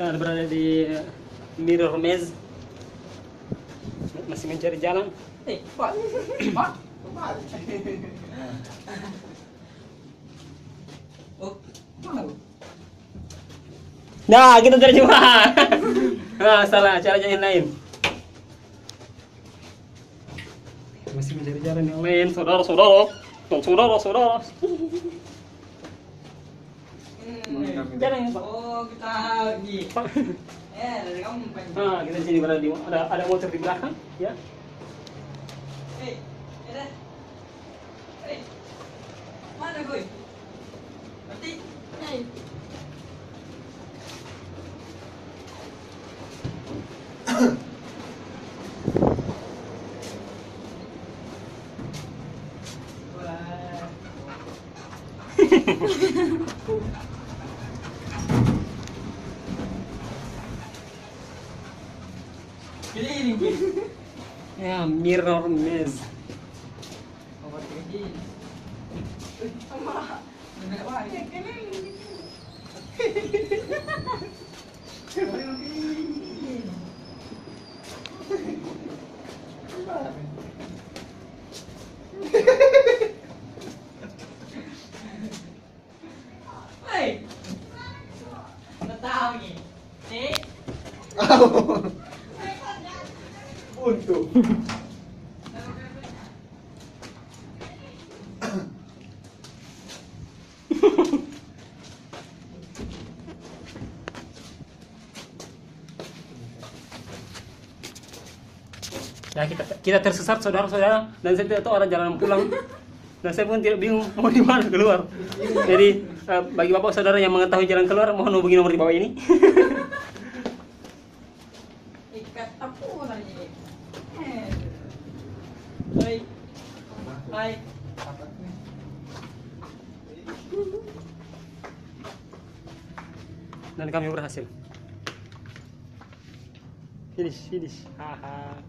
Kita berada di Mirror Maze, masih mencari jalan. Pak, Pak, oh, mana bu? Nah, kita terjebak. Nah, salah, caranya yang lain. Masih mencari jalan yang lain, saudara-saudara. Saudara-saudara. Jalan yang Pak. Oh, kita lagi. Dari kamu pengen. Nah, kita di sini berada di ada motor di belakang, ya. Ada. Mana gue? Mati. Keliling gitu. Ya, Mirror Maze. Obat keliling. Sama. Enggak wah. Keliling. Hei. Nggak tahu nih. Nih. Untuk Ya, kita tersesat, saudara-saudara, dan saya tidak tahu arah jalan pulang. Dan saya pun tidak bingung mau di mana keluar. Jadi bagi bapak saudara yang mengetahui jalan keluar, mohon hubungi nomor di bawah ini. Ikat apa orangnya? Hai. Hai. Dan kami berhasil. Finish. Haha.